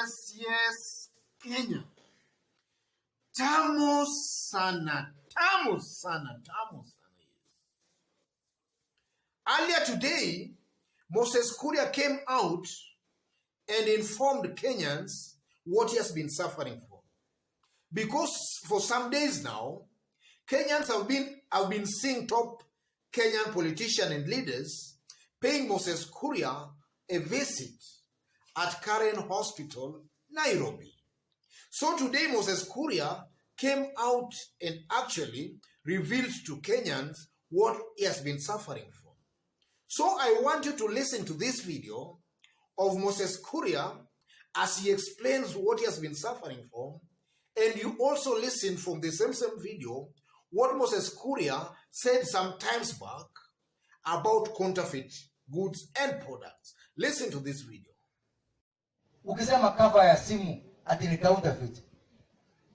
Yes, Kenya. Tamu sana. Earlier today, Moses Kuria came out and informed Kenyans what he has been suffering for. Because for some days now, Kenyans have been seeing top Kenyan politicians and leaders paying Moses Kuria a visit at Karen Hospital, Nairobi. So today Moses Kuria came out and actually revealed to Kenyans what he has been suffering from. So I want you to listen to this video of Moses Kuria as he explains what he has been suffering from, and you also listen from the same video what Moses Kuria said some times back about counterfeit goods and products. Listen to this video. Ukisema cover ya simu ati ni counterfeit.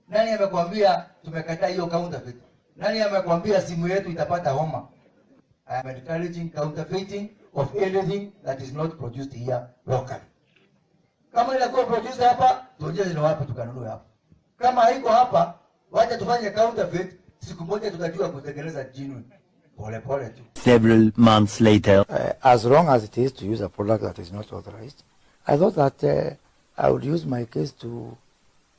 Nani amekwambia tumekataa hiyo counterfeit? Nani amekwambia simu yetu itapata homa? I am encouraging counterfeiting of anything that is not produced here locally. Kama inakuwa produced hapa, tuonyeshe ni wapi tukanunue hapa. Kama haiko hapa, wacha tufanye counterfeit, siku moja tutajua kutengeneza genuine. Pole tu. Several months later, as long as it is to use a product that is not authorized, I thought that I would use my case to,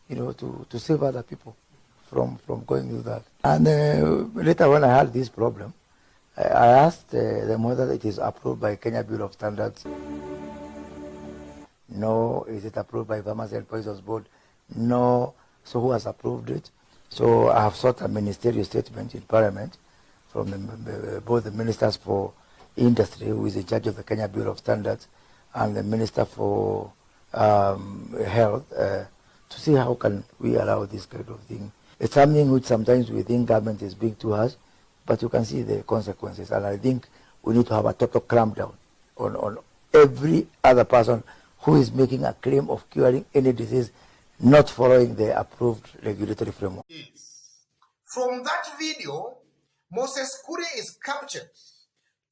to save other people from going through that. And later when I had this problem, I asked them whether it is approved by Kenya Bureau of Standards. No. Is it approved by Pharmacy and Poisons Board? No. So who has approved it? So I have sought a ministerial statement in Parliament from both the ministers for industry, who is in charge of the Kenya Bureau of Standards, and the minister for health, to see how can we allow this kind of thing. It's something which sometimes we think government is being too harsh, but you can see the consequences. And I think we need to have a total clampdown on every other person who is making a claim of curing any disease not following the approved regulatory framework. Yes. From that video, Moses Kuria is captured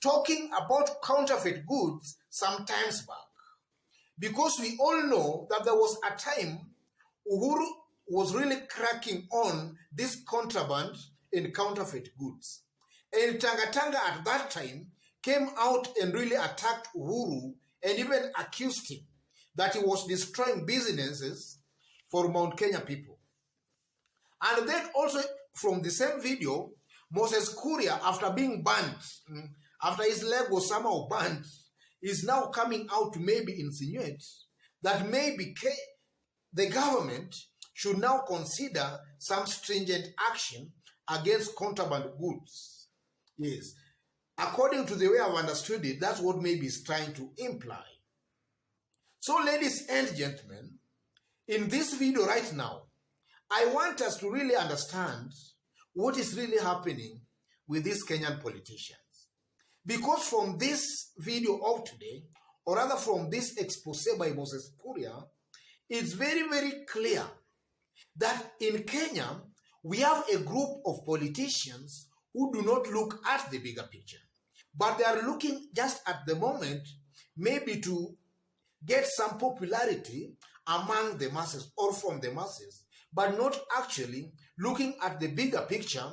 talking about counterfeit goods some times back. Because we all know that there was a time Uhuru was really cracking on this contraband in counterfeit goods. And Tanga at that time came out and really attacked Uhuru and even accused him that he was destroying businesses for Mount Kenya people. And then also from the same video, Moses Kuria, after being banned, after his leg was somehow banned, is now coming out to maybe insinuate that maybe the government should now consider some stringent action against contraband goods. Yes. According to the way I've understood it, that's what maybe is trying to imply. So, ladies and gentlemen, in this video right now, I want us to really understand what is really happening with these Kenyan politicians. Because from this video of today, or rather from this expose by Moses Kuria, it's very, very clear that in Kenya, we have a group of politicians who do not look at the bigger picture. But they are looking just at the moment, maybe to get some popularity among the masses or from the masses, but not actually looking at the bigger picture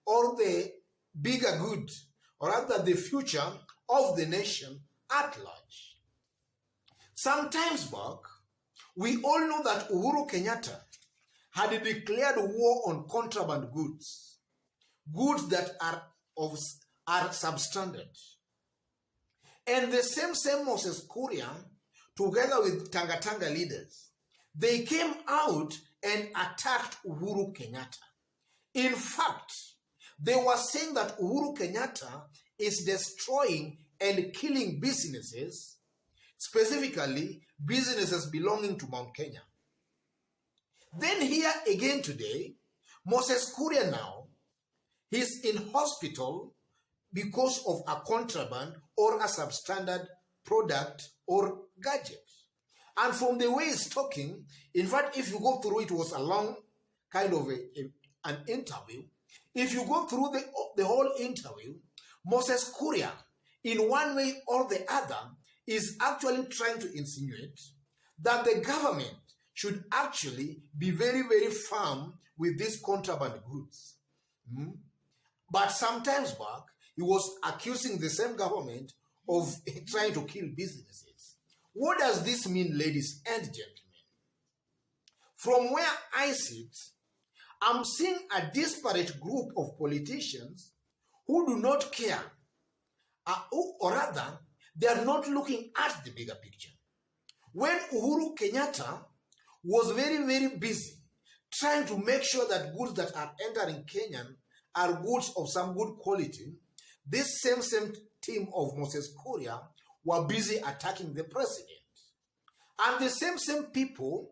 or the bigger good, or rather the future of the nation at large. Some times back, we all know that Uhuru Kenyatta had declared war on contraband goods, goods that are substandard. And the same Moses Kuria, together with Tanga leaders, they came out and attacked Uhuru Kenyatta. In fact, they were saying that Uhuru Kenyatta is destroying and killing businesses, specifically businesses belonging to Mount Kenya. Then here again today, Moses Kuria now, he's in hospital because of a contraband or a substandard product or gadget. And from the way he's talking, in fact, if you go through, it was a long kind of an interview. If you go through the whole interview, Moses Kuria, in one way or the other, is actually trying to insinuate that the government should actually be very, very firm with these contraband goods. But sometimes back, he was accusing the same government of trying to kill businesses. What does this mean, ladies and gentlemen? From where I sit, I'm seeing a disparate group of politicians who do not care, or rather, they are not looking at the bigger picture. When Uhuru Kenyatta was very, very busy trying to make sure that goods that are entering Kenya are goods of some good quality, this same team of Moses Kuria were busy attacking the president. And the same people,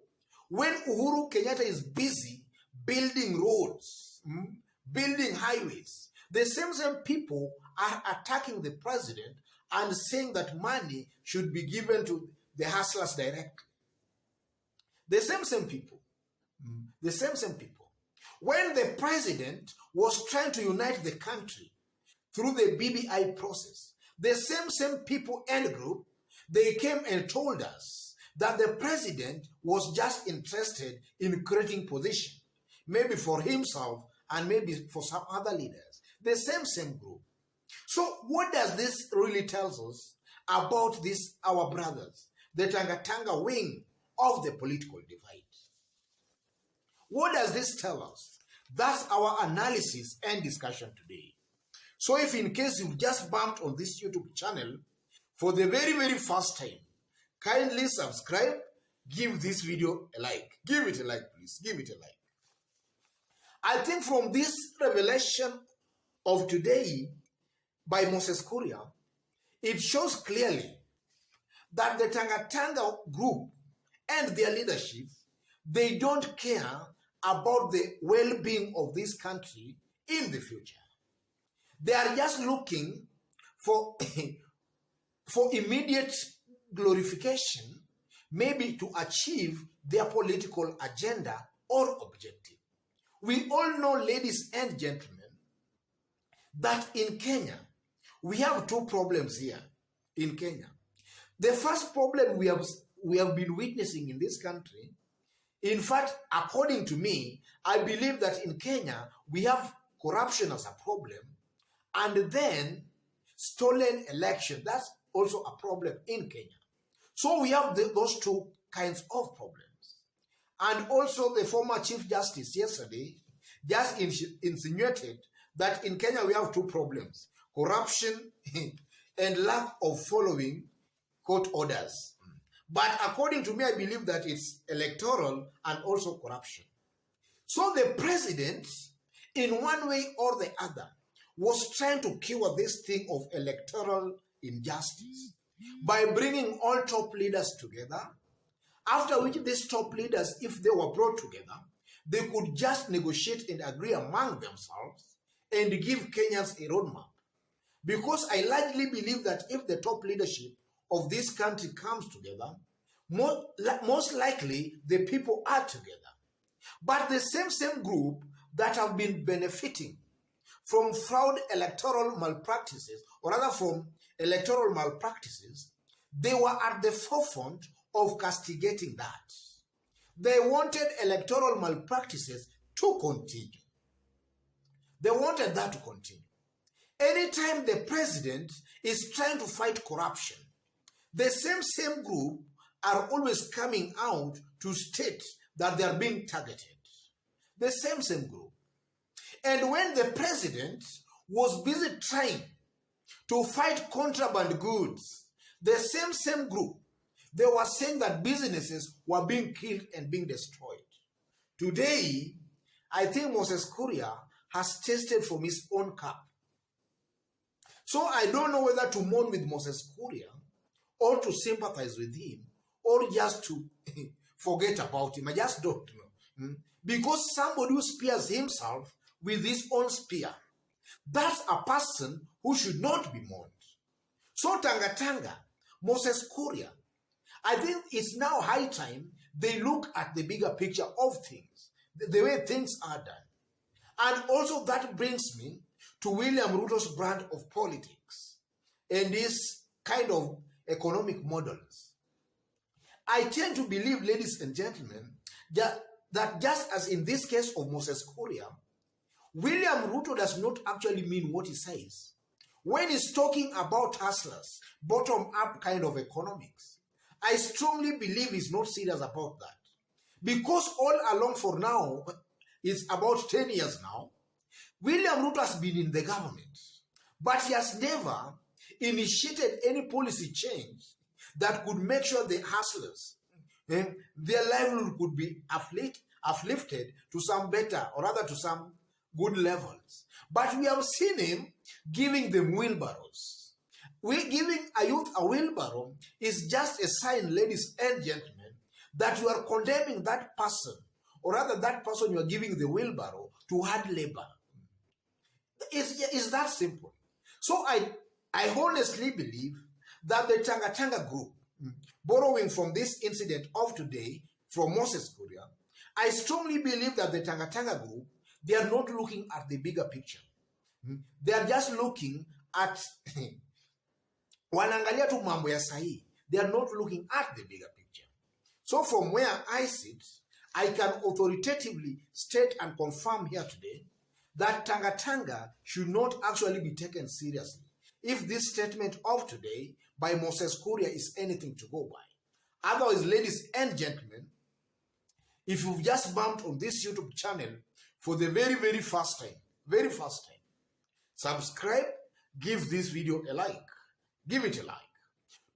when Uhuru Kenyatta is busy building roads, building highways, the same people are attacking the president and saying that money should be given to the hustlers directly. The same people. The same people. When the president was trying to unite the country through the BBI process, the same people and group, they came and told us that the president was just interested in creating position, maybe for himself and maybe for some other leaders. The same group. So what does this really tell us about this, our brothers, the Tanga wing of the political divide? What does this tell us? That's our analysis and discussion today. So if in case you've just bumped on this YouTube channel for the very, very first time, kindly subscribe, give this video a like. Give it a like, please. Give it a like. I think from this revelation of today by Moses Kuria, it shows clearly that the Tanga group and their leadership, they don't care about the well-being of this country in the future. They are just looking for, for immediate glorification, maybe to achieve their political agenda or objective. We all know, ladies and gentlemen, that in Kenya, we have two problems here in Kenya. The first problem we have been witnessing in this country, in fact, according to me, I believe that in Kenya, we have corruption as a problem, and then stolen election. That's also a problem in Kenya. So we have those two kinds of problems. And also the former Chief Justice yesterday just insinuated that in Kenya we have two problems: corruption and lack of following court orders. But according to me, I believe that it's electoral and also corruption. So the president, in one way or the other, was trying to cure this thing of electoral injustice by bringing all top leaders together, after which these top leaders, if they were brought together, they could just negotiate and agree among themselves and give Kenyans a roadmap. Because I largely believe that if the top leadership of this country comes together, most likely the people are together. But the same group that have been benefiting from fraud electoral malpractices, or rather from electoral malpractices, they were at the forefront of castigating that. They wanted electoral malpractices to continue. They wanted that to continue. Anytime the president is trying to fight corruption, the same group are always coming out to state that they are being targeted. The same group. And when the president was busy trying to fight contraband goods, the same group, they were saying that businesses were being killed and being destroyed. Today, I think Moses Kuria has tasted from his own cup. So I don't know whether to mourn with Moses Kuria or to sympathize with him or just to forget about him. I just don't know. Because somebody who spears himself with his own spear, that's a person who should not be mourned. So Tanga, Moses Kuria, I think it's now high time they look at the bigger picture of things, the way things are done. And also that brings me to William Ruto's brand of politics and his kind of economic models. I tend to believe, ladies and gentlemen, that just as in this case of Moses Kuria, William Ruto does not actually mean what he says. When he's talking about hustlers, bottom-up kind of economics, I strongly believe he's not serious about that. Because all along for now, it's about 10 years now, William Ruto has been in the government, but he has never initiated any policy change that could make sure the hustlers, their livelihood could be uplifted to some better, or rather to some good levels. But we have seen him giving them wheelbarrows. Giving a youth a wheelbarrow is just a sign, ladies and gentlemen, that you are condemning that person, or rather that person you are giving the wheelbarrow, to hard labor. It's that simple. So I honestly believe that the Tanga group, borrowing from this incident of today from Moses Kuria, I strongly believe that the Tanga group, they are not looking at the bigger picture. They are just looking at wanaangalia tu mambo ya sahi. They are not looking at the bigger picture. So from where I sit, I can authoritatively state and confirm here today that Tanga should not actually be taken seriously if this statement of today by Moses Kuria is anything to go by. Otherwise, ladies and gentlemen, if you've just bumped on this YouTube channel for the very first time, subscribe, give this video a like, give it a like.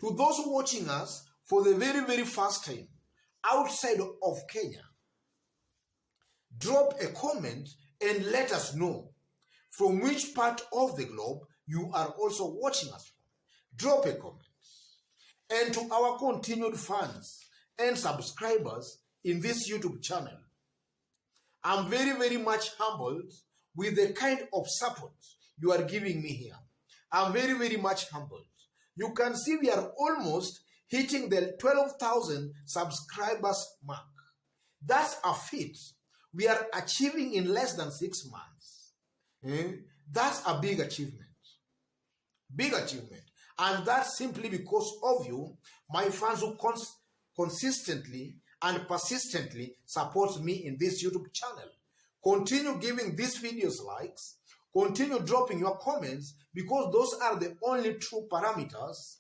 To those watching us for the very first time outside of Kenya, drop a comment and let us know from which part of the globe you are also watching us from. Drop a comment. And to our continued fans and subscribers in this YouTube channel, I'm very much humbled with the kind of support you are giving me here. I'm very much humbled. You can see we are almost hitting the 12,000 subscribers mark. That's a feat we are achieving in less than 6 months. That's a big achievement. Big achievement. And that's simply because of you, my fans who consistently and persistently support me in this YouTube channel. Continue giving these videos likes. Continue dropping your comments, because those are the only true parameters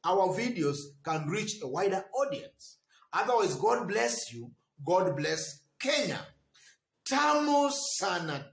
our videos can reach a wider audience. Otherwise, God bless you. God bless Kenya. Tamu sana.